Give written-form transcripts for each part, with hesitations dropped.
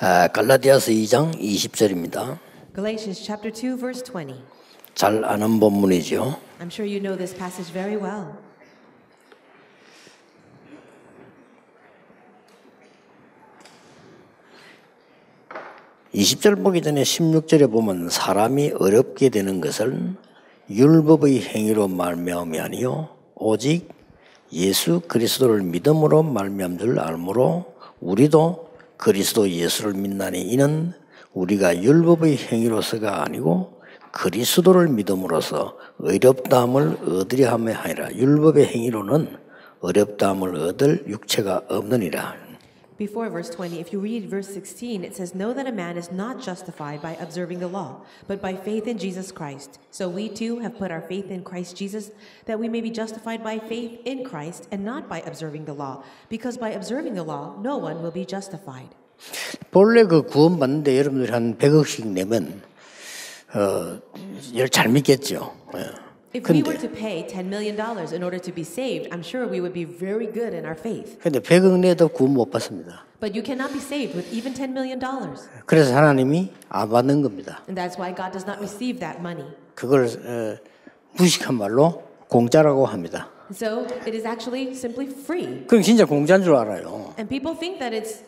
갈라디아서 2장 20절입니다. Galatians chapter 2 verse 20. 잘 아는 본문이죠. I'm sure you know this passage very well. (20절) 보기 전에 (16절에) 보면 사람이 어렵게 되는 것은 율법의 행위로 말미암음이 아니요 오직 예수 그리스도를 믿음으로 말미암은 줄 알므로 우리도 그리스도 예수를 믿나니 이는 우리가 율법의 행위로서가 아니고 그리스도를 믿음으로써 의롭다함을 얻으려 함에 아니라 율법의 행위로는 의롭다함을 얻을 육체가 없느니라. Before verse 20, if you read verse 16, it says, "Know that a man is not justified by observing the law, but by faith in Jesus Christ. So we too have put our faith in Christ Jesus, that we may be justified by faith in Christ and not by observing the law. Because by observing the law, no one will be justified." 본래 그 구원받는데 여러분들이 한 100억씩 내면 잘 믿겠죠. If we were to pay $10 million in order to be saved, I'm sure we would be very good in our faith. 근데 100억 내도 구원 못 받습니다. But you cannot be saved with even $10 million. 그래서 하나님이 안 받는 겁니다. And that's why God does not receive that money. 그걸 무식한 말로 공짜라고 합니다. So it is actually simply free. 그럼 진짜 공짜인 줄 알아요. And people think that it's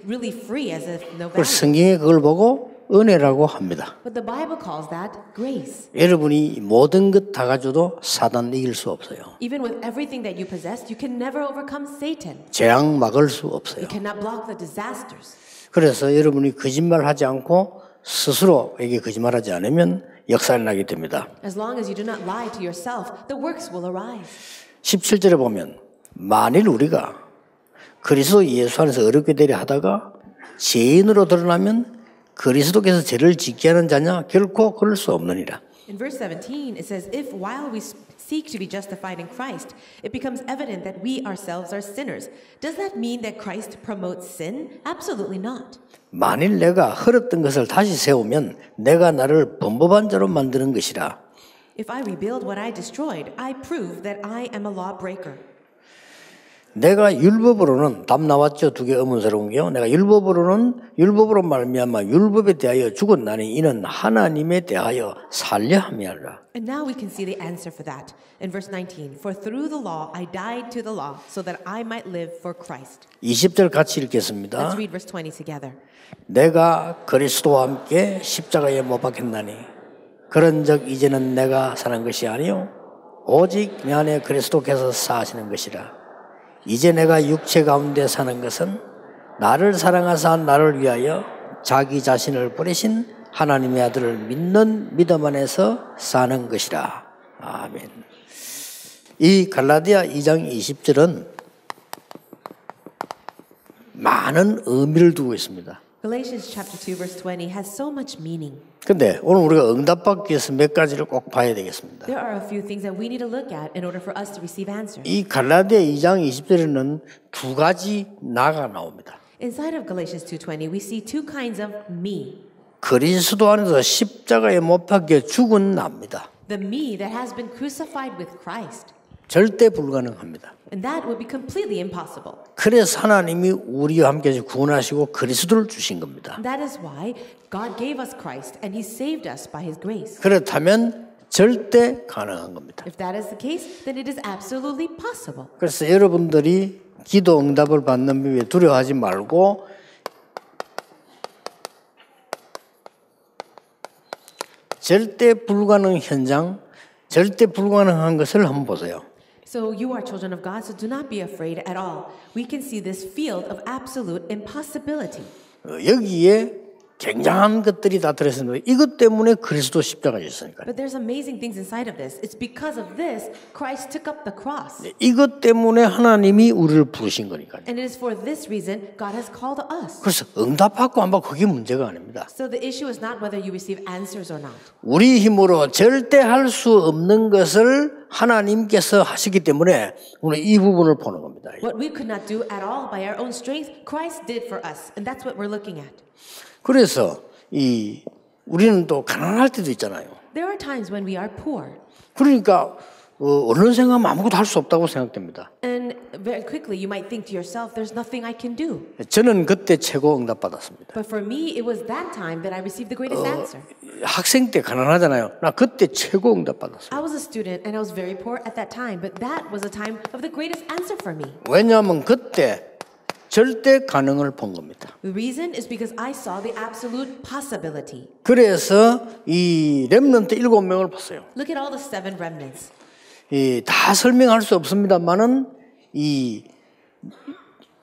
really free as if no 그걸 value. 성경에 그걸 보고 은혜라고 합니다. But the Bible calls that grace. 여러분이 모든 것 다 가져도 사단 이길 수 없어요. Even with everything that you possess, you can never overcome Satan. 재앙 막을 수 없어요. You cannot block the disasters. 그래서 여러분이 거짓말하지 않고 스스로에게 거짓말하지 않으면 역사를 나게 됩니다. As long as you do not lie to yourself, the works will arise. 17절에 보면 만일 우리가 그리스도 예수 안에서 어렵게 되려 하다가 죄인으로 드러나면 그리스도께서 죄를 짓게 하는 자냐 결코 그럴 수 없느니라. In verse 17 it says, "If while we seek to be justified in Christ, it becomes evident that we ourselves are sinners, does that mean that Christ promotes sin? Absolutely not." 만일 내가 헐었던 것을 다시 세우면 내가 나를 범법한 자로 만드는 것이라. If I rebuild what I destroyed, I prove that I am a lawbreaker. 내가 율법으로는 답 나왔죠. 두 개 의문스러운 게요. 내가 율법으로 말미암아 율법에 대하여 죽었나니 이는 하나님에 대하여 살려 함이라. And now we can see the answer for that. In verse 19, "For through the law I died to the law, so that I might live for Christ." 20절 같이 읽겠습니다. Let's read verse 20 together. 내가 그리스도와 함께 십자가에 못 박혔나니 그런즉 이제는 내가 사는 것이 아니요 오직 내 안에 그리스도께서 사시는 것이라. 이제 내가 육체 가운데 사는 것은 나를 사랑하사 나를 위하여 자기 자신을 버리신 하나님의 아들을 믿는 믿음 안에서 사는 것이라. 아멘. 이 갈라디아 2장 20절은 많은 의미를 두고 있습니다. Galatians chapter 2 verse 20 has so much meaning. 근데 오늘 우리가 응답받기 위해서 몇 가지를 꼭 봐야 되겠습니다. There are a few things that we need to look at in order for us to receive answers. 이 갈라디아 2장 20절에는 두 가지 나가 나옵니다. Inside of Galatians 2:20, we see two kinds of me. 그리스도 안에서 십자가에 못 박혀 죽은 나입니다. The me that has been crucified with Christ. 절대 불가능합니다. And that would be completely impossible. 그래서 하나님이 우리와 함께 구원하시고 그리스도를 주신 겁니다. That is why God gave us Christ and He saved us by His grace. 그렇다면 절대 가능한 겁니다. If that is the case, then it is absolutely possible. 그래서 여러분들이 기도 응답을 받는 법에 두려워하지 말고 절대 불가능 현장, 절대 불가능한 것을 한번 보세요. So you are children of God, so do not be afraid at all. We can see this field of absolute impossibility. 여기에 굉장한 것들이 다 들어있는데 이것 때문에 그리스도 십자가에 있으니까. But there's amazing things inside of this. It's because of this Christ took up the cross. 이것 때문에 하나님이 우리를 부르신 거니까요. And it is for this reason God has called us. 그래서 응답받고 안 받고 그게 문제가 아닙니다. So the issue is not whether you receive answers or not. 우리 힘으로 절대 할 수 없는 것을 하나님께서 하시기 때문에 오늘 이 부분을 보는 겁니다. What we could not do at all by our own strength, Christ did for us. And that's what we're looking at. 그래서 우리는 또 가난할 때도 있잖아요. There are times when we are poor. 그러니까 어느 생각하면 아무것도 할 수 없다고 생각됩니다. And very quickly you might think to yourself, there's nothing I can do. 저는 그때 최고 응답 받았습니다. But for me, it was that time that I received the greatest answer. 학생 때 가난하잖아요. 나 그때 최고 응답 받았어요. I was a student and I was very poor at that time, but that was a time of the greatest answer for me. 왜냐하면 그때 절대 가능을 본 겁니다. The reason is because I saw the absolute possibility. 그래서 이 렘넌트 7명을 봤어요. Look at all the 7 remnants. 다 설명할 수 없습니다만은 이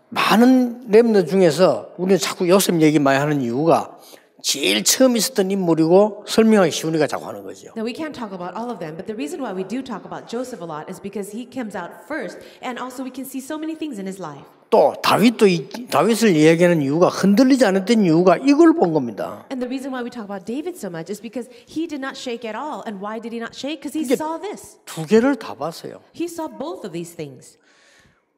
많은 렘넌트 중에서 우리는 자꾸 요셉 얘기 많이 하는 이유가 제일 처음 있었던 인물이고 설명하기 쉬우니까 자꾸 하는 거죠. Now we can't talk about all of them, but the reason why we do talk about Joseph a lot is because he comes out first, and also we can see so many things in his life. 또 다윗을 이야기하는 이유가 흔들리지 않았던 이유가 이걸 본 겁니다. And the reason why we talk about David so much is because he did not shake at all. And why did he not shake? Because he saw this. 두 개를 다 봤어요. He saw both of these things.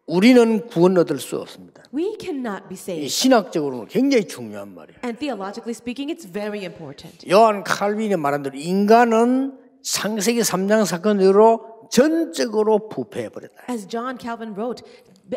우리는 구원 얻을 수 없습니다. We cannot be 이 saved. 신학적으로는 굉장히 중요한 말이에요. And theologically speaking, it's very important. 요한 칼빈이 말한 대로 인간은 창세기 3장 사건으로 전적으로 부패해 버렸다. As John Calvin wrote,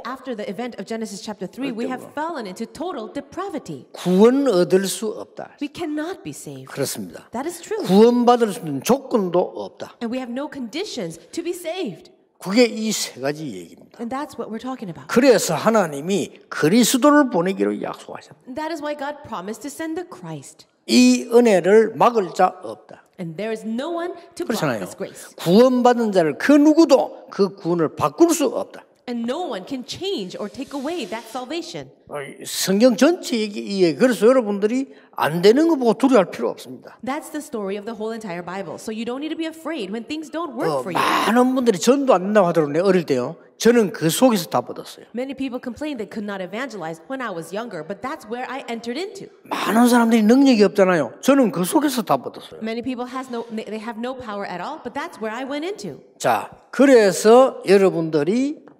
after the event of Genesis chapter 3, we have fallen into total depravity. 구원 얻을 수 없다. We cannot be saved. 그렇습니다. That is true. 구원받을 수 있는 조건도 없다. And we have no conditions to be saved. 그게 이 세 가지 얘기입니다. And that's what we're talking about. 그래서 하나님이 그리스도를 보내기로 약속하셨다. And that is why God promised to send the Christ. 이 은혜를 막을 자 없다. And there is no one to block 그렇잖아요. this grace. 구원받은 자를 그 누구도 그 구원을 바꿀 수 없다. And no one can change or take away that salvation. 성경 전체 얘기에 그래서 여러분들이 안 되는 거 보고 두려워할 필요 없습니다. That's the story of the whole entire Bible. So you don't need to be afraid when things don't work for you. 많은 분들이 전도 안 된다고 하더라고요. 내가 어릴 때요. 저는 그 속에서 다 받았어요. Many people complained they could not evangelize when I was younger, but that's where I entered into. 많은 사람들이 능력이 없잖아요. 저는 그 속에서 다 받았어요. Many people they have no power at all, but that's where I went into. 자, 그래서 여러분들이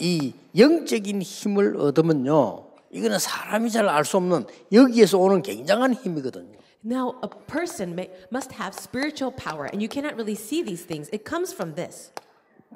이 영적인 힘을 얻으면요, 이거는 사람이 잘 알 수 없는 여기에서 오는 굉장한 힘이거든요. Now, a person must have spiritual power, and you cannot really see these things. It comes from this.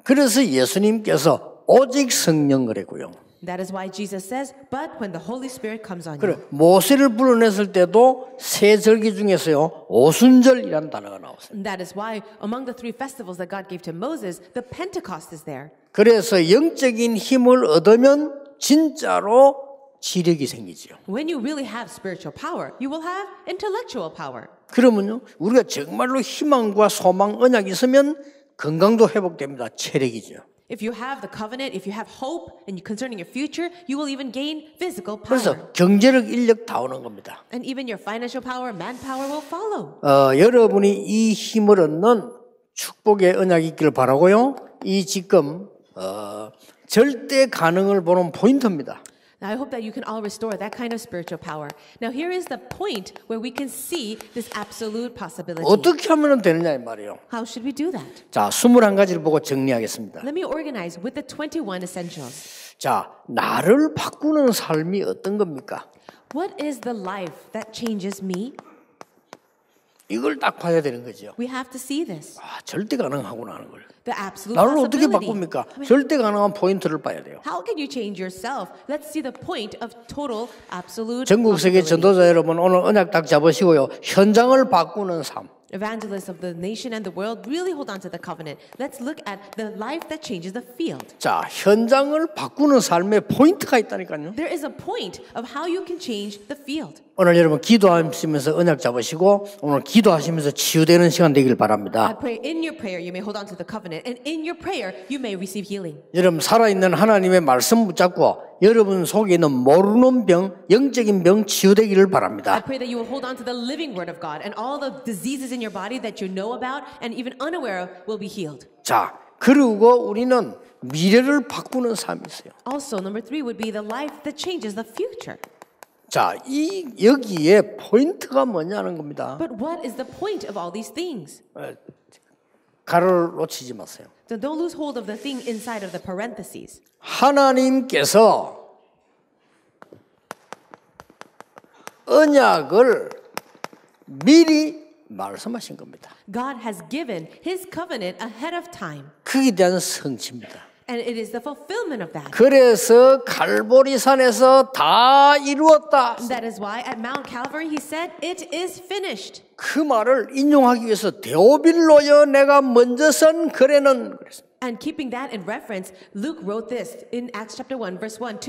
그래서 예수님께서 오직 성령 그랬고요. That is why Jesus says, "But when the Holy Spirit comes on 그래 you." 모세를 불러냈을 때도 세 절기 중에서요 오순절이라는 단어가 나왔어요. And that is why among the 3 festivals that God gave to Moses, the Pentecost is there. 그래서 영적인 힘을 얻으면 진짜로 지력이 생기죠. When you really have spiritual power, you will have intellectual power. 그러면요 우리가 정말로 희망과 소망, 언약이 있으면 건강도 회복됩니다. 체력이죠. If you have the covenant, if you have hope and concerning your future, you will even gain physical power. 그래서 경제력, 인력 다 오는 겁니다. And even your financial power, manpower will follow. 여러분이 이 힘을 얻는 축복의 언약이 있기를 바라고요. 이 지금 절대 가능을 보는 포인트입니다. Now, I hope that you can all restore that kind of spiritual power. Now, here is the point where we can see this absolute possibility. 어떻게 하면 되느냐 이 말이에요. How should we do that? 자, 21가지를 보고 정리하겠습니다. Let me organize with the 21 essentials. 자, 나를 바꾸는 삶이 어떤 겁니까? What is the life that changes me? 이걸 딱 봐야 되는 거죠. We have to see this. 절대 가능하구나 하는 걸. The absolute 나를 어떻게 possibility. 바꿉니까? 절대 가능한 포인트를 봐야 돼요. How can you change yourself? Let's see the point of total absolute 전국 세계 possibility. 전도자 여러분 오늘 언약 딱 잡으시고요. 현장을 바꾸는 삶. Evangelists of the nation and the world, really hold on to the covenant. Let's look at the life that changes the field. 자, 현장을 바꾸는 삶에 포인트가 있다니까요. There is a point of how you can change the field. 오늘 여러분 기도하시면서 언약 잡으시고 오늘 기도하시면서 치유되는 시간 되길 I 바랍니다. pray in your prayer you may hold on to the covenant, and in your prayer you may receive healing. 여러분 살아있는 하나님의 말씀 붙잡고 여러분 속에 있는 모르는 병, 영적인 병 치유되기를 I 바랍니다. pray that you will hold on to the living word of God, and all the diseases in your body that you know about and even unaware of will be healed. 자, 그리고 우리는 미래를 바꾸는 삶이 있어요. Also, number 3 would be the life that changes the future. 자, 여기에 포인트가 뭐냐는 겁니다. But what is the point of all these things? 가로를 놓치지 마세요. So don't lose hold of the thing inside of the parentheses. 하나님께서 언약을 미리 말씀하신 겁니다. God has given His covenant ahead of time. 그에 대한 성취입니다. And it is the fulfillment of that. 그래서 갈보리산에서 다 이루었다. And that is why at Mount Calvary He said, "It is finished." 그 말을 인용하기 위해서 데오빌로여 내가 먼저 선 거래는 그랬습니다. And keeping that in reference, Luke wrote this in Acts chapter 1, verse 1,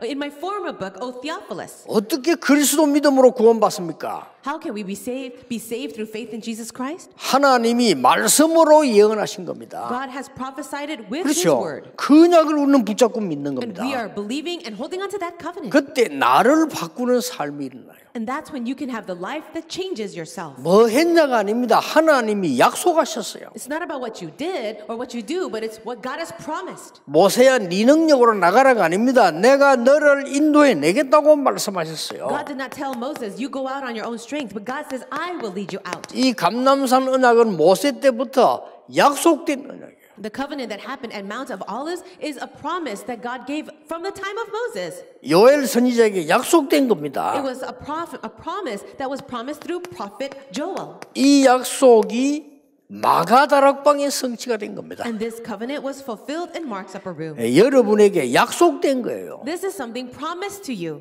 in my former book, O Theophilus. 어떻게 그리스도 믿음으로 구원받습니까? How can we be saved through faith in Jesus Christ? 하나님이 말씀으로 예언하신 겁니다. God has prophesied it with His 그렇죠. word. 그 언약을 우리는 붙잡고 믿는 And 겁니다. we are believing and holding on to that covenant. 그때 나를 바꾸는 삶이 일어나요. And that's when you can have the life that changes yourself. 뭐 했냐가 아닙니다. 하나님이 약속하셨어요. It's not about what you did or what you do, but it's what God has promised. 모세야 네 능력으로 나가라가 아닙니다. 내가 너를 인도해 내겠다고 말씀하셨어요. God did not tell Moses, you go out on your own strength, but God says, I will lead you out. 이 감람산 언약은 모세 때부터 약속된 언약이에요. The covenant that happened at Mount of Olives is a promise that God gave from the time of Moses. 요엘 선지자에게 약속된 It 겁니다. was a promise that was promised through prophet Joel. 이 약속이 마가다락방의 성취가 된 겁니다. And this covenant was fulfilled in Mark's upper room. 여러분에게 약속된 거예요. This is something promised to you.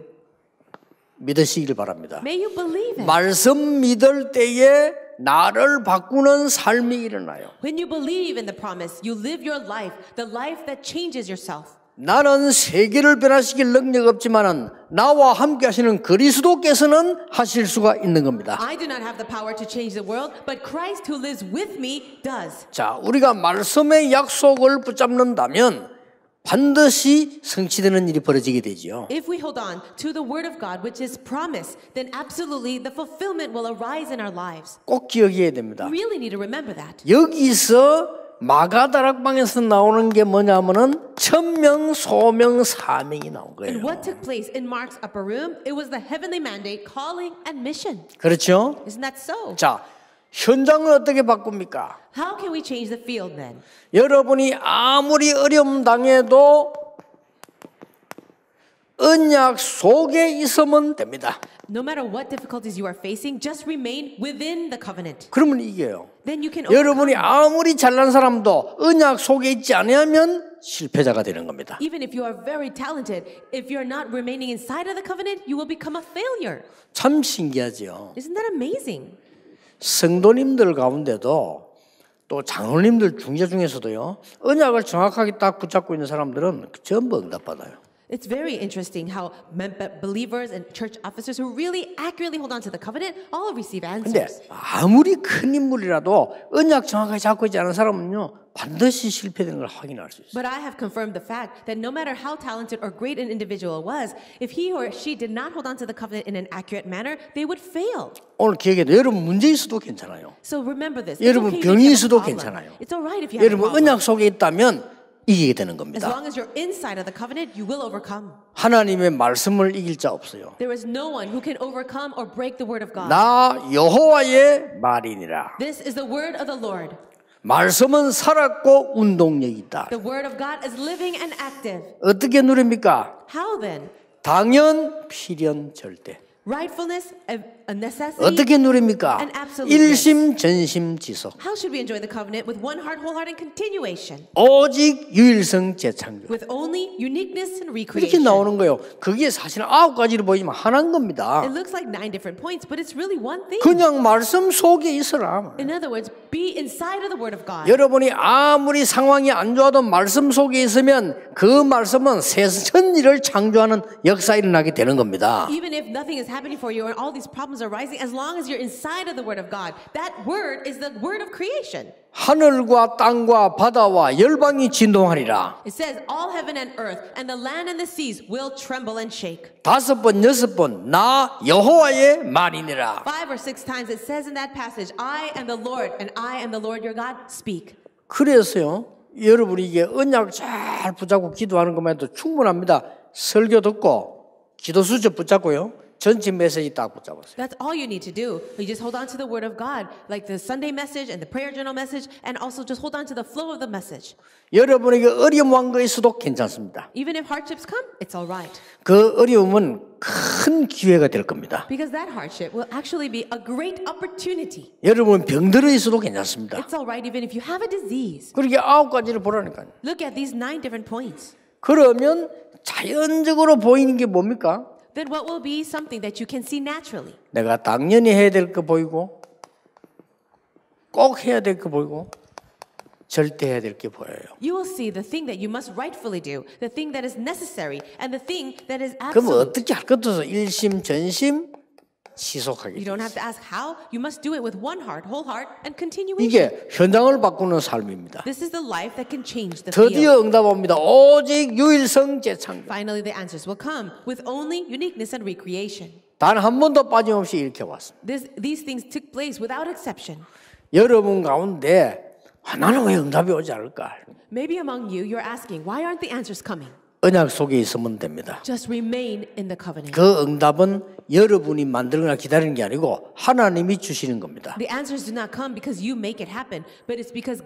믿으시길 바랍니다. May you believe it. 말씀 믿을 때에 나를 바꾸는 삶이 일어나요. When you believe in the promise, you live your life, the life that changes yourself. 나는 세계를 변화시킬 능력 없지만은 나와 함께 하시는 그리스도께서는 하실 수가 있는 겁니다. I do not have the power to change the world, but Christ who lives with me does. 자, 우리가 말씀의 약속을 붙잡는다면 반드시 성취되는 일이 벌어지게 되지요. If we hold on to the word of God, which is promise, then absolutely the fulfillment will arise in our lives. 꼭 기억해야 됩니다. We really need to remember that. 여기서 마가다락방에서 나오는 게 뭐냐면은 천명, 소명, 사명이 나온 거예요. And what took place in Mark's upper room? It was the heavenly mandate, calling, and mission. 그렇죠? Isn't that so? 자, 현장을 어떻게 바꿉니까? How can we change the field then? 여러분이 아무리 어려움 당해도 언약 속에 있으면 됩니다. No matter what difficulties you are facing, just remain within the covenant. 그러면 이겨요. Then you can 여러분이 overcome. 아무리 잘난 사람도 언약 속에 있지 않으면 실패자가 되는 겁니다. Even if you are very talented, if you're not remaining inside of the covenant, you will become a failure. 참 신기하죠. Isn't that amazing? 성도님들 가운데도 또 장로님들 중재 중에서도요. 언약을 정확하게 딱 붙잡고 있는 사람들은 전부 응답받아요. It's very interesting how believers and church officers who really accurately hold on to the covenant all receive 근데 answers. 아무리 큰 인물이라도 언약 정확하게 잡고 있지 않은 사람은요. 반드시 실패되는 걸 확인할 수 있어요. But I have confirmed the fact that no matter how talented or great an individual was, if he or she did not hold on to the covenant in an accurate manner, they would fail. 오늘 기억해도 여러분 문제 있어도 괜찮아요. So remember this. 여러분 It's okay if 병이 you have a 있어도 problem. 괜찮아요. It's all right if you have a 여러분 problem. 언약 속에 있다면 이기게 되는 As 겁니다. long as you're inside of the covenant, you will overcome. 하나님의 말씀을 이길 자 없어요. There is no one who can overcome or break the word of God. 나 여호와의 말이니라. This is the word of the Lord. 말씀은 살았고 운동력이 있다. The word of God is living and active. 어떻게 누립니까? How then? 당연, 필연, 절대. Rightfulness, a necessity. 어떻게 누립니까? And absoluteness. 일심, 전심, 지속. How should we enjoy the covenant? With one heart, whole heart, and continuation. 오직 유일성 재창조. With only uniqueness and 이렇게 recreation. 나오는 거예요. 그게 사실은 9가지로 보이지만 하나인 겁니다. It looks like 9 different points, but it's really one thing. 그냥 말씀 속에 있어라. In other words, be inside of the word of God. 여러분이 아무리 상황이 안 좋아도 말씀 속에 있으면 그 말씀은 새천 일을 창조하는 역사 일어나게 되는 겁니다. Even if nothing is happening for you and all these problems are rising, as long as you're inside of the word of God, that word is the word of creation. 하늘과 땅과 바다와 열방이 진동하리라. It says, all heaven and earth and the land and the seas will tremble and shake. 5번, 6번 나 여호와의 말이니라. 5 or 6 times it says in that passage, I am the Lord and I am the Lord your God, speak. 그래서요. 여러분이 이게 언약 잘 붙잡고 기도하는 것만 해도 충분합니다. 설교 듣고 기도 수첩 붙잡고요. 전체 메시지 딱 붙잡았어요. That's all you need to do. You just hold on to the word of God, like the Sunday message and the prayer journal message, and also just hold on to the flow of the message. 여러분에게 어려움 왕거 있어도 괜찮습니다. Even if hardships come, it's all right. 그 어려움은 큰 기회가 될 겁니다. Because that hardship will actually be a great opportunity. 여러분 병들어 있어도 괜찮습니다. It's all right even if you have a disease. 그렇게 9가지를 보라니까요. Look at these 9 different points. 그러면 자연적으로 보이는 게 뭡니까? Then what will be something that you can see naturally? 내가 당연히 해야 될 거 보이고 꼭 해야 될 거 보이고 절대 해야 될 게 보여요. You will see the thing that you must rightfully do, the thing that is necessary, and the thing that is 그럼 absolute. 어떻게 할 것도 없어. 일심 전심 지속하기. You don't have to ask how. You must do it with one heart, whole heart, and continuation. 이게 현장을 바꾸는 삶입니다. This is the life that can change the 드디어 field. 응답 옵니다. 오직 유일성 재창조. Finally, the answers will come with only uniqueness and recreation. 단 한 번도 빠짐없이 이렇게 왔습니다. These things took place without exception. 여러분 가운데 나는 왜 응답이 오지 않을까? Maybe among you, you're asking, why aren't the answers coming? 언약 속에 있으면 됩니다. Just remain in the covenant. 그 응답은 여러분이 만들거나 기다리는 게 아니고 하나님이 주시는 겁니다. The answers do not come because you make it happen, but it's because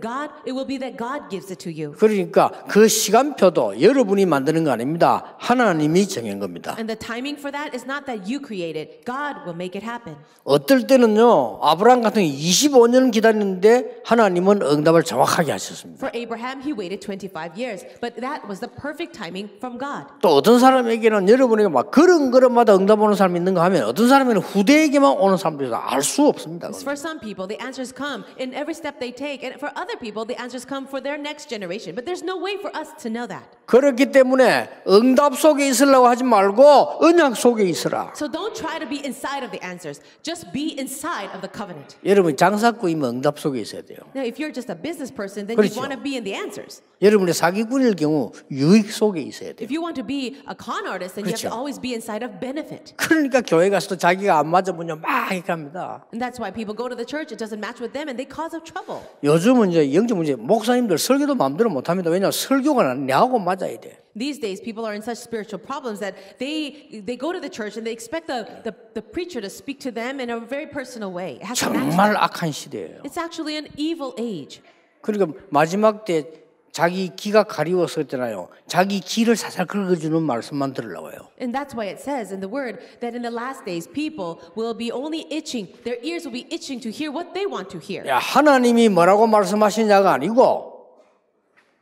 it will be that God gives it to you. 그러니까 그 시간표도 여러분이 만드는 거 아닙니다. 하나님이 정한 겁니다. And the timing for that is not that you create it. God will make it happen. 어떨 때는요, 아브라함 같은 경우 25년 기다렸는데 하나님은 응답을 정확하게 하셨습니다. For Abraham, he waited 25 years, but that was the perfect timing from God. 또 어떤 사람에게는 여러분에게 막 걸음걸음마다 응답 오는 사람이 있는가 하면 어떤 사람에게는 후대에게만 오는 사람도 있어요. 알 수 없습니다. For some people, the answers come in every step they take, and for other people, the answers come for their next generation. But there's no way for us to know that. 그렇기 때문에 응답 속에 있으려고 하지 말고 언약 속에 있으라. So don't try to be inside of the answers. Just be inside of the covenant. 여러분 장사꾼이면 응답 속에 있어야 돼요. Now, if you're just a business person, then 그렇죠. you want to be in the answers. 여러분의 사기꾼일 경우 유익 속에 있어야 돼요. If you want to be a con artist, then you have 그렇죠. to always be inside of benefit. 그러니까 교회 가서도 자기가 안 맞으면 막 이렇게 합니다. And that's why people go to the church, it doesn't match with them, and they cause trouble. 요즘은 이제 영적 문제 목사님들 설교도 마음대로 못합니다. 왜냐하면 설교가 내하고 맞아야 돼. These days, people are in such spiritual problems that they go to the church and they expect the preacher to speak to them in a very personal way. It has to match 정말 them. 악한 시대예요. It's actually an evil age. 그러니까 마지막 때 자기 귀가 가리워서 했잖아요. 자기 귀를 살살 긁어주는 말씀만 들으려고 해요. And that's why it says in the word that in the last days, people will be only itching, their ears will be itching to hear what they want to hear. 야, 하나님이 뭐라고 말씀하시냐가 아니고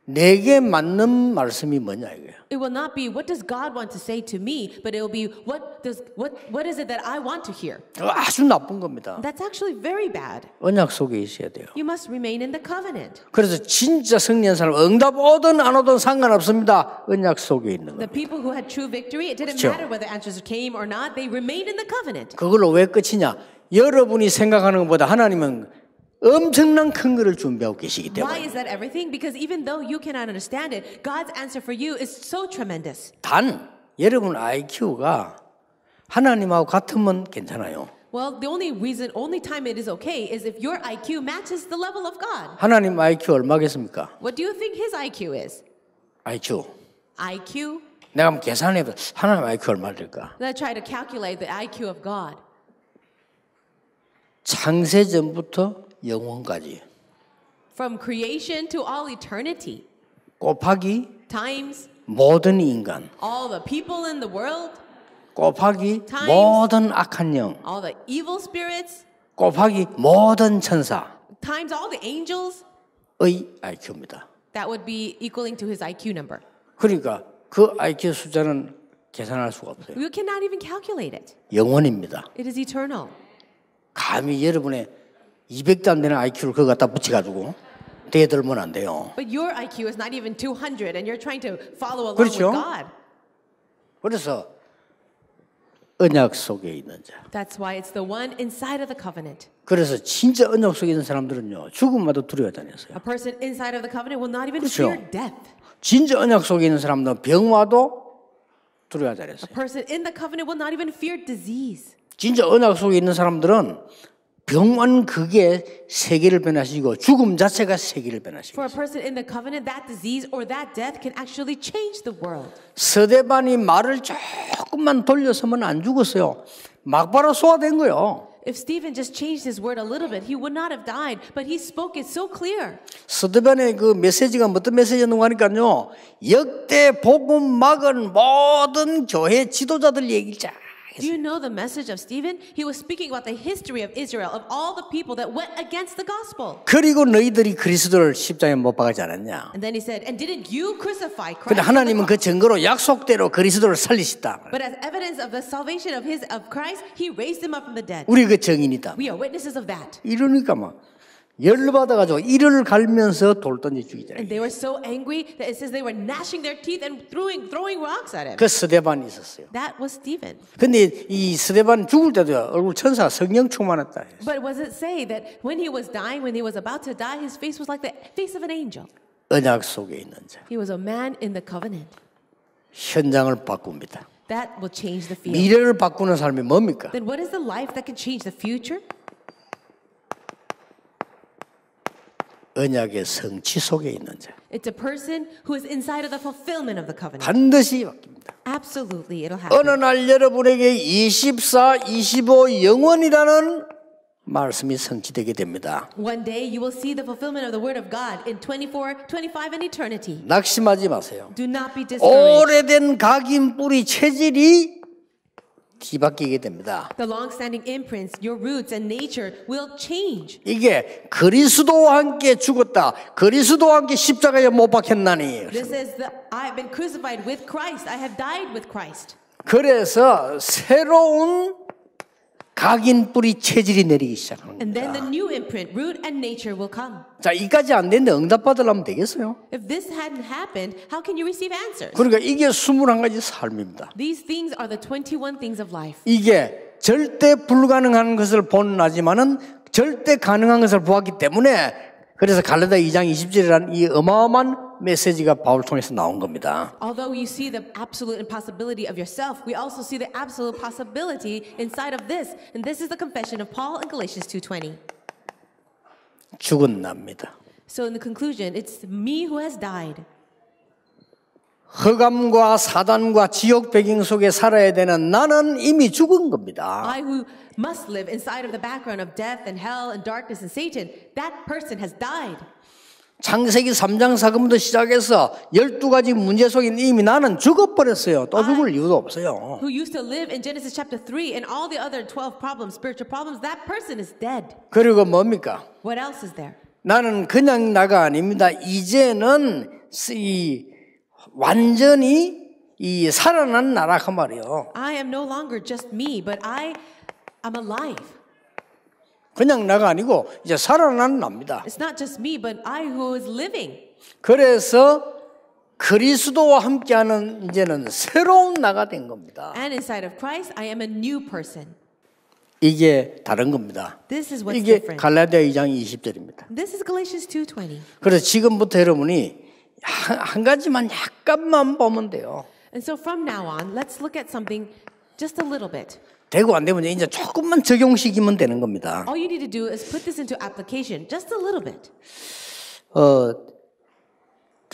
내게 맞는 말씀이 뭐냐 이거예요. It will not be what does God want to say to me, but it will be what is it that I want to hear. 아주 나쁜 겁니다. That's actually very bad. 언약 속에 있어야 돼요. You must remain in the covenant. 그래서 진짜 승리한 사람 응답 오든 안 오든 상관없습니다. 언약 속에 있는 The 거예요. people who had true victory, it didn't 그렇죠. matter whether answers came or not, they remained in the covenant. 그걸로 왜 끝이냐? 여러분이 생각하는 것보다 하나님은 엄청난 큰 것을 준비하고 계시기 Why 때문에 is that everything? Because even though you cannot understand it, God's answer for you is so tremendous. 단 여러분 IQ가 하나님하고 같으면 괜찮아요. Well, the only time it is okay is if your IQ matches the level of God. 하나님 IQ 얼마겠습니까? What do you think his IQ is? IQ. IQ? 내가 한번 계산해봐. 하나님 IQ 얼마 될까? Let's try to calculate the IQ of God. 창세 전부터 영원까지 From creation to all eternity, 곱하기 times 모든 인간 all the people in the world, 곱하기 Times. 모든 악한 영 all the evil spirits, 곱하기 모든 천사의 times all the angels, IQ입니다. that would be equaling to his IQ number. 그러니까 그 IQ 숫자는 계산할 수가 없어요. You cannot even calculate it. 영원입니다. It is eternal. 감히 여러분의 200도 안 되는 IQ를 그거 갖다 붙여가지고 대들면 안 돼요. But your IQ is not even 200 and you're trying to follow along 그렇죠? with God. 그래서 언약 속에 있는 자. That's why it's the one inside of the covenant. 그래서 진짜 언약 속에 있는 사람들은요. 죽음마도 두려워 다녔어요. A person inside of the covenant will not even 그렇죠? fear death. 진짜 언약 속에 있는 사람들은 병와도 두려워 다녔어요. A person in the covenant will not even fear disease. 진짜 언약 속에 있는 사람들은 병원 그게 세계를 변화시키고 죽음 자체가 세계를 변화시키고 For a person in the covenant, that disease or that death can actually change the world. 스데반이 말을 조금만 돌려서면 안 죽었어요. 막바로 쏘아댄 거예요. If Stephen just changed his word a little bit, he would not have died, but he spoke it so clear. 스데반의 그 메시지가 어떤 메시지였는가 하니까요. 역대 복음 막은 모든 교회 지도자들 얘기를 쫙 Do you know the message of Stephen? He was speaking about the history of Israel, of all the people that went against the gospel. 그리고 너희들이 그리스도를 십자가에 못 박지 않았냐. And then he said, and didn't you crucify Christ? 근데 하나님은 그 증거로 약속대로 그리스도를 살리시다. But as evidence of the salvation of Christ, he raised him up from the dead. 우리 그 증인이다. We are witnesses of that. 이러니까 막 열받아가지고 이를 갈면서 돌 던져 죽이잖아요. And they were so angry that it says they were gnashing their teeth and throwing rocks at him. 그 스데반이 있었어요. That was Stephen. 근데 이 스데반 죽을 때도 얼굴 천사 성령 충만했다. But was it say that when he was dying, when he was about to die, his face was like the face of an angel? 언약 속에 있는 자. He was a man in the covenant. 현장을 바꿉니다. That will change the field. 미래를 바꾸는 삶이 뭡니까? Then what is the life that can change the future? 언약의 성취 속에 있는 자. It's a person who is inside of the fulfillment of the covenant. 반드시 바뀝니다. Absolutely, it'll 어느 happen. 날 여러분에게 24, 25 영원이라는 말씀이 성취되게 됩니다. One day you will see the fulfillment of the word of God in 24, 25, and eternity. 낙심하지 마세요. Do not be discouraged. 오래된 각인 뿌리 체질이 뒤바뀌게 됩니다. The long-standing imprints, your roots and nature will change. 이게 그리스도와 함께 죽었다. 그리스도와 함께 십자가에 못 박혔나니. This is I have been crucified with Christ. I have died with Christ. 그래서 새로운 각인 뿌리 체질이 내리기 시작하는 And then the 겁니다. new imprint, root and nature will come. 자, 이까지 안 됐는데 응답 받으려면 되겠어요? If this hadn't happened, how can you receive answers? 그러니까 이게 21가지 삶입니다. These things are the 21 things of life. 이게 절대 불가능한 것을 본나지만은 절대 가능한 것을 보았기 때문에 그래서 갈라디아 2장 20절이라는 이 어마어마한 메시지가 바울 통해서 나온 겁니다. Although you see the absolute impossibility of yourself, we also see the absolute possibility inside of this. And this is the confession of Paul in Galatians 2:20. 죽은 납니다. So in the conclusion, it's me who has died. 흑암과 사단과 지옥 배경 속에 살아야 되는 나는 이미 죽은 겁니다. I who must live inside of the background of death and hell and darkness and Satan, that person has died. 창세기 3장 사건부터 시작해서 12가지 문제 속에 이미 나는 죽어버렸어요. 또 죽을 이유도 없어요. Who used to live in Genesis chapter 3 and all the other 12 problems, spiritual problems, that person is dead. 그리고 뭡니까? What else is there? 나는 그냥 나가 아닙니다. 이제는 이 완전히 이 살아난 나라 그 말이에요. I am no longer just me, but I am alive. 그냥 나가 아니고 이제 살아난 납니다. It's not just me, but I who is living. 그래서 그리스도와 함께하는 이제는 새로운 나가 된 겁니다. And inside of Christ, I am a new person. 이게 다른 겁니다. This is what's 이게 different. 갈라디아 2장 20절입니다. This is Galatians 2:20. 그래서 지금부터 여러분이 한 가지만 약간만 보면 돼요. And so from now on, let's look at something just a little bit. 되고 안 되면 이제 조금만 적용시키면 되는 겁니다. All you need to do is put this into application, just a little bit.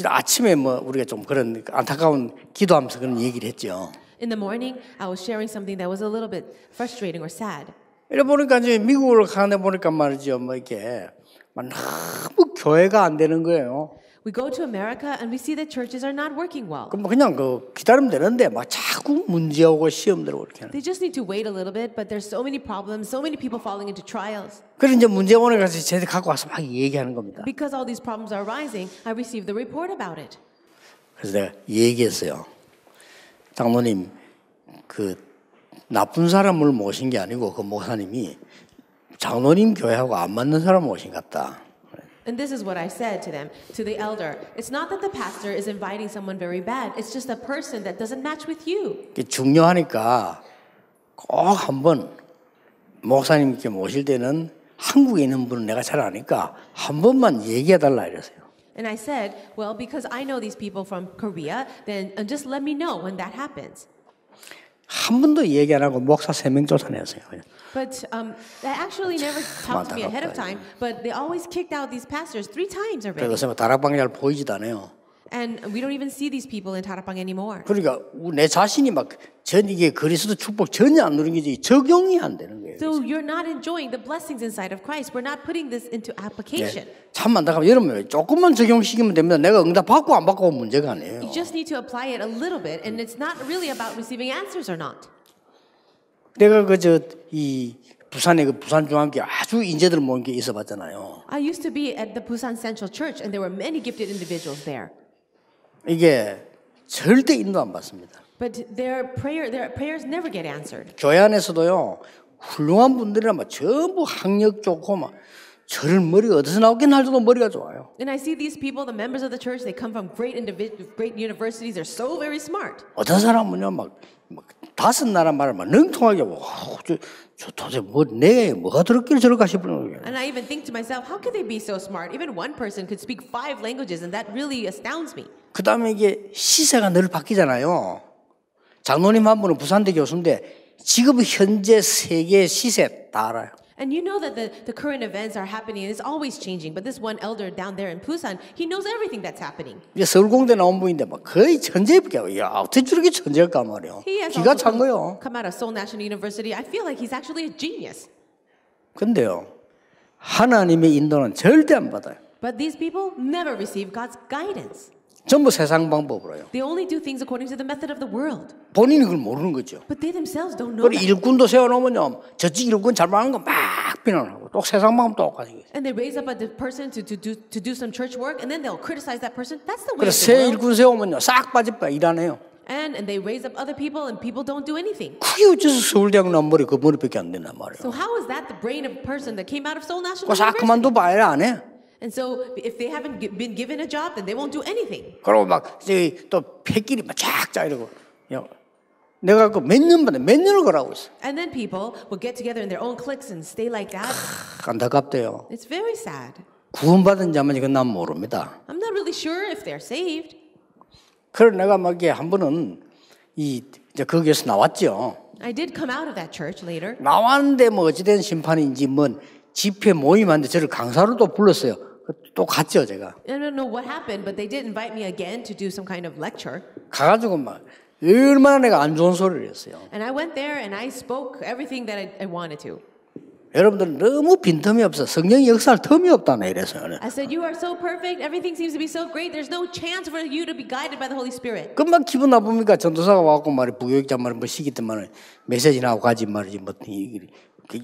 아침에 뭐 우리가 좀 그런 안타까운 기도하면서 그런 얘기를 했죠. In the morning, I was sharing something that was a little bit frustrating or sad. 이래 보니까 이제 미국을 가는데 보니까 말이죠, 뭐 이렇게 너무 교회가 안 되는 거예요. We go to America and we see that churches are not working well. 그럼 그냥 그 기다리면 되는데 막 자꾸 문제 오고 시험 들어오고 이렇게 하는. They just need to wait a little bit, but there's so many problems, so many people falling into trials. 그래서 이제 문제 오는 가서 쟤들 갖고 와서 막 얘기하는 겁니다. Because all these problems are arising, I received the report about it. 그래서 내가 얘기했어요. 장로님, 그 나쁜 사람을 모신 게 아니고 그 목사님이 장로님 교회하고 안 맞는 사람 모신 것 같다. And this is what I said to them, to the elder. It's not that the pastor is inviting someone very bad. It's just a person that doesn't match with you. 중요하니까 꼭 한번 목사님께 모실 때는 한국에 있는 분은 내가 잘 아니까 한 번만 얘기해달라 이랬어요. And I said, well, because I know these people from Korea, then just let me know when that happens. 한 번도 얘기 안 하고 목사 3명 쫓아냈어요. 그냥. But they actually never talked to me ahead of time. But they always kicked out these pastors 3 times already. 그래서 다락방이 잘 보이지도 않아요. And we don't even see these people in Tarapang anymore. 그러니까 내 자신이 막 이게 그리스도 축복 전혀 안 누리는 게 적용이 안 되는 거예요. So you're not enjoying the blessings inside of Christ. We're not putting this into application. 참 안타까워. 여러분 조금만 적용시키면 됩니다. 내가 응답 받고 안 받고 문제가 아니에요. You just need to apply it a little bit, and it's not really about receiving answers or not. 내가 이 부산에 부산 중앙교 아주 인재들 모인 게 있어봤잖아요. I used to be at the Busan Central Church, and there were many gifted individuals there. 이게 절대 인도 안 받습니다. But their prayers never get answered. 교회 안에서도요 훌륭한 분들이라 막 전부 학력 좋고 막 저를 머리가 어디서 나오긴 할지도 머리가 좋아요. And I see these people, the members of the church, they come from great universities. They're so very smart. 어떤 사람은요 막 5나라 말을 막 능통하게 저 도대체 내가 뭐가 들었길래 저럴까 싶은 거예요. And I even think to myself, how could they be so smart? Even one person could speak 5 languages, and that really astounds me. 그 다음에 이게 시세가 늘 바뀌잖아요. 장로님 한 분은 부산대 교수인데 지금 현재 세계 시세 다 알아요. And you know that the current events are happening, and it's always changing. But this one elder down there in Busan, he knows everything that's happening. 이제 서울공대 나온 분인데 막 거의 천재밖에 야 어떻게 저렇게 천재일까 말이에요. He has 기가 also 찬 거요. come out of Seoul National University. I feel like he's actually a genius. 근데요 하나님의 인도는 절대 안 받아요. But these people never receive God's guidance. 전부 세상 방법으로 해요. They only do things according to the method of the world. 본인이 그걸 모르는 거죠. But they themselves don't know 그리고 that. 일꾼도 세워놓으면요 저쪽 일꾼 잘못하는 거 막 비난하고 또 세상 방법 똑같이. And they raise up a person to do some church work, and then they'll criticize that person. That's the way 그래서 of the 새 world. 일꾼 세우면요 싹 빠집니다. 일 안 해요. And they raise up other people, and people don't do anything. 그게 어째서 서울대학 나온 머리 그 머리밖에 안 된단 말이에요. So how is that the brain of a person that came out of Seoul National 싹 University? 그만둬 봐야 안 해. And so if they haven't been given a job, then they won't do anything. 그리고 막 또 패끼리 막 쫙쫙 이러고 내가 그 몇 년을 걸하고 있어. And then people will get together in their own cliques and stay like that. 안타깝대요. It's very sad. 구원받은 자만 이건 난 모릅니다. I'm not really sure if they're saved. 그래 내가 막 한 번은 이제 거기에서 나왔죠. I did come out of that church later. 나왔는데 뭐 어찌된 심판인지 뭔 집회 모임한데 저를 강사로 또 불렀어요. 또 갔죠 제가. I don't know what happened, but they did invite me again to do some kind of lecture. 가가지고 막 얼마나 내가 안 좋은 소리를 했어요. And I went there and I spoke everything that I wanted to. 여러분들은 너무 빈틈이 없어. 성령의 역사할 틈이 없다네 이래서요. I said, you are so perfect. Everything seems to be so great. There's no chance for you to be guided by the Holy Spirit. 금방 기분 나쁩니까? 전도사가 와갖고 말이 부교육자 말이 뭐 시기 때문에 메시지나 하고 가지 말이지 뭐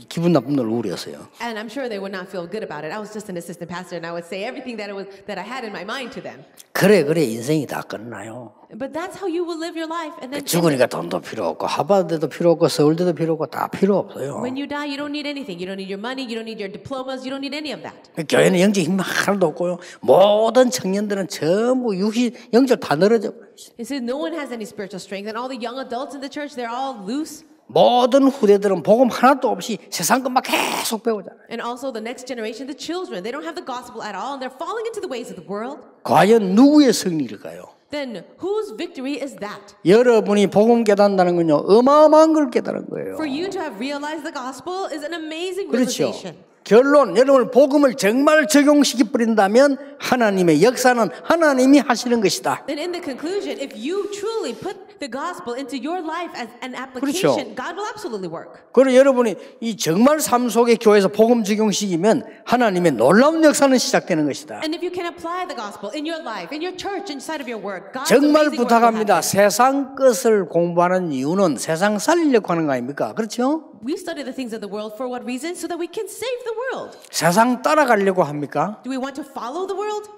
기분 나쁜 걸 우렸어요. And I'm sure they would not feel good about it. I was just an assistant pastor, and I would say everything that I had in my mind to them. 그래 인생이 다 끝나요. But that's how you will live your life. And then 죽으니까 돈도 필요 없고 하버드도 필요 없고 서울대도 필요 없고 다 필요 없어요. when you die, you don't need anything. You don't need your money. You don't need your diplomas. You don't need any of that. 교회는 영적 힘 하나도 없고요. 모든 청년들은 전부 영적 다 늘어져 버렸어요. It says no one has any spiritual strength, and all the young adults in the church, they're all loose. 모든 후대들은 복음 하나도 없이 세상 것만 계속 배우잖아요. And also the next generation, the children, they don't have the gospel at all, and they're falling into the ways of the world. 과연 누구의 승리일까요? Then whose victory is that? 여러분이 복음 깨닫는다는 건요 어마어마한 걸 깨달은 거예요. For you to have realized the gospel is an amazing 그렇죠. realization. 결론 여러분 복음을 정말 적용시켜 버린다면 하나님의 역사는 하나님이 하시는 것이다. And in the conclusion, if you truly put the gospel into your life as an 그렇죠. application, God will absolutely work. 그리고 여러분이 이 정말 삶 속에 교회에서 복음 적용시키면 하나님의 놀라운 역사는 시작되는 것이다. And if you can apply the gospel in your life, in your church, inside of your work, God's 정말 amazing work will 부탁합니다. happen. 세상 것을 공부하는 이유는 세상 살리려고 하는 거 아닙니까? 그렇죠? We study the things of the world for what reason? So that we can save the world. 세상 따라가려고 합니까? Do we want to follow the world?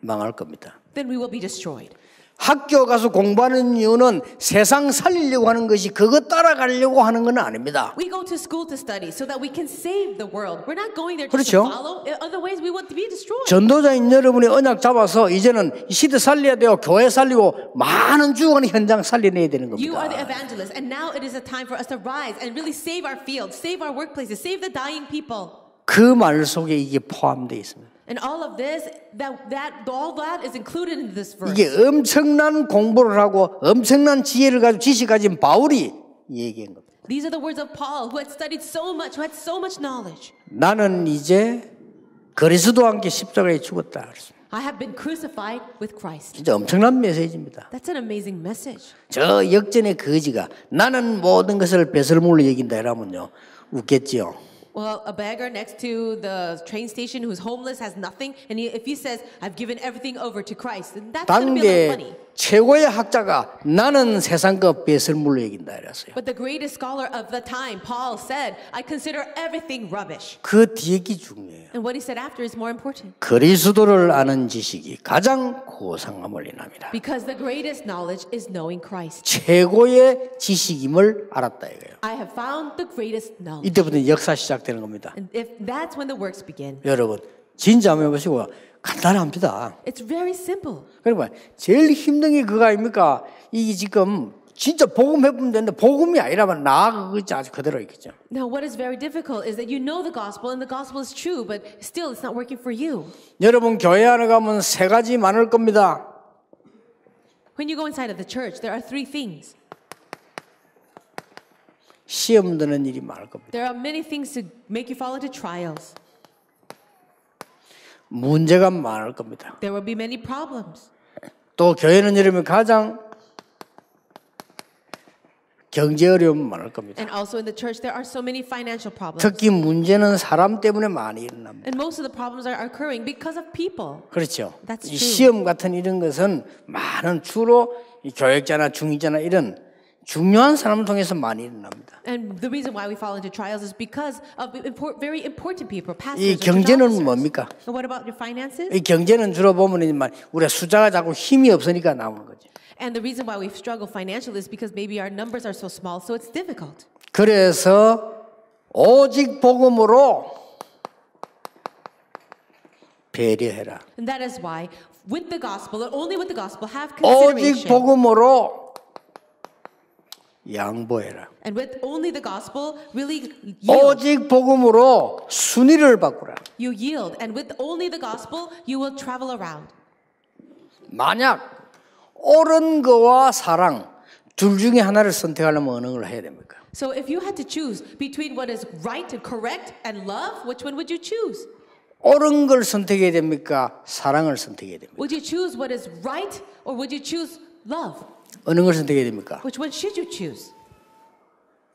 망할 겁니다. Then we will be destroyed. 학교 가서 공부하는 이유는 세상 살리려고 하는 것이 그거 따라가려고 하는 건 아닙니다. We go to school to study so that we can save the world. We're not going there just 그렇죠. to follow. Otherwise, we want to be destroyed. 전도자인 여러분이 언약 잡아서 이제는 시대 살려야 돼요. 교회 살리고 많은 죽어가는 현장 살려내야 되는 You are the 겁니다. evangelist, and now it is a time for us to rise and really save our fields, save our workplaces, save the dying people. 그 말 속에 이게 포함되어 있습니다. And all of this, all that is included in this verse. 이게 엄청난 공부를 하고 엄청난 지혜를 가지고 지식 가진 바울이 얘기한 겁니다. These are the words of Paul, who had studied so much, who had so much knowledge. 나는 이제 그리스도와 함께 십자가에 죽었다. 그랬습니다. I have been crucified with Christ. 진짜 엄청난 메시지입니다. That's an amazing message. 저 역전의 거지가 나는 모든 것을 배설물로 여긴다 이러면요 웃겠지요. Well, a beggar next to the train station who's homeless has nothing, and if he says, "I've given everything over to Christ," then that's going to be a little funny. 당대 최고의 학자가 나는 세상 것 배설물로 여긴다 이랬어요. But the greatest scholar of the time, Paul, said, "I consider everything rubbish." 그 뒤에 게 중요해요. And what he said after is more important. 그리스도를 아는 지식이 가장 고상함을 인합니다. Because the greatest knowledge is knowing Christ. 최고의 지식임을 알았다 이거예요. I have found the greatest knowledge. 이때부터 역사 시작되는 겁니다. And if that's when the works begin. 여러분 진짜 한번 해보시고 간단합니다. It's very simple. 그러니까 제일 힘든 게 그거 아닙니까? 이게 지금 진짜 복음 해보면 되는데 복음이 아니라면 나 그거 아주 그대로 있겠죠. Now, what is very difficult is that you know the gospel and the gospel is true, but still it's not working for you. 여러분 교회 안에 가면 세 가지 많을 겁니다. When you go inside of the church, there are three things. 시험 드는 일이 많을 겁니다. There are many things to make you fall into trials. 문제가 많을 겁니다. There will be many problems. 또 교회는 여러분 가장 경제 어려움 많을 겁니다. And also in the church, there are so many financial problems. 특히 문제는 사람 때문에 많이 일어납니다. And most of the problems are occurring because of people. 그렇죠. That's 이 true. 시험 같은 이런 것은 많은 주로 이 교역자나 중위자나 이런 중요한 사람을 통해서 많이 일어납니다. And the reason why we fall into trials is because of very important people, 이 pastors, and church 경제는 officers. 뭡니까? And what about your finances? 이 경제는 주로 보면 우리가 숫자가 자꾸 힘이 없으니까 나오는 거죠. And the reason why we struggle financially is because maybe our numbers are so small, so it's difficult. 그래서 오직 복음으로 배려해라. And that is why, with the gospel, and only with the gospel, have 오직 consideration. 복음으로 양보해라. And with only the gospel, really yield. 오직 복음으로 순위를 바꾸라. You yield. And with only the gospel, you will travel around. 만약 옳은 거와 사랑 둘 중에 하나를 선택하려면 어느 걸 해야 됩니까? So if you had to choose between what is right and correct and love, which one would you choose? 옳은 걸 선택해야 됩니까? 사랑을 선택해야 됩니까? Would you choose what is right or would you choose love? 어느 걸 선택해야 됩니까? Which one should you choose?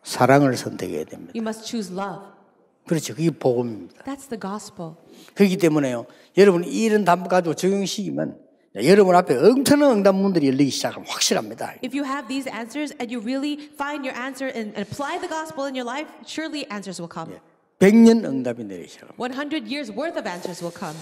사랑을 선택해야 됩니다. You must choose love. 그렇죠. 그게 복음입니다. That's the gospel. 그렇기 때문에요. 여러분 이런 답 가지고 적용시키면 여러분 앞에 엄청난 응답문들이 열리기 시작하면 확실합니다. If you have these answers and you really find your answer and apply the gospel in your life, surely answers will come. 100년 응답이 내리기 시작합니다. 100 years worth of answers will come.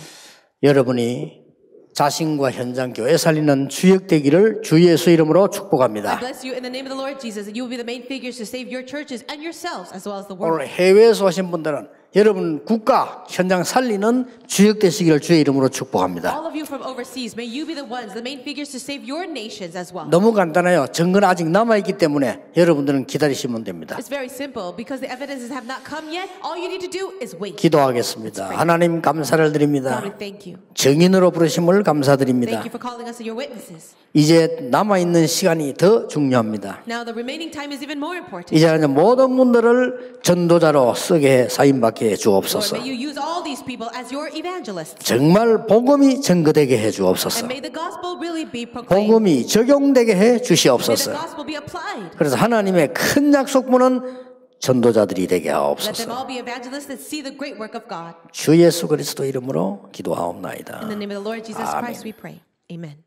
여러분이 자신과 현장 교회 살리는 주역되기를 주 예수 이름으로 I 축복합니다. bless you in the name of the Lord Jesus, and you will be the main figures to save your churches and yourselves as well as the world. 오늘 해외에서 오신 분들은 여러분 국가 현장 살리는 주역되시기를 주의 이름으로 축복합니다. All of you from overseas, may you be the ones, the main figures to save your nations as well. 너무 간단해요. 증거는 아직 남아있기 때문에 여러분들은 기다리시면 됩니다. It's very simple because the evidences have not come yet. All you need to do is wait. 기도하겠습니다. 하나님 감사를 드립니다. God, we thank you. 증인으로 부르심을 감사드립니다. Thank you for calling us your witnesses. 이제 남아있는 시간이 더 중요합니다. Now the remaining time is even more important. 이제 모든 분들을 전도자로 쓰게 사임받게 Lord, 주옵소서. may you use all these people as your evangelists. 정말 복음이 증거되게 해 And 주옵소서. may the gospel really be proclaimed. 복음이 적용되게 해 May the 주시옵소서. gospel be applied. 그래서 하나님의 큰 약속문은 전도자들이 되게 Let them 하옵소서. all be evangelists that see the great work of God. 주 예수 그리스도 이름으로 기도하옵나이다. In the name of the Lord Jesus Amen. Christ we pray. Amen.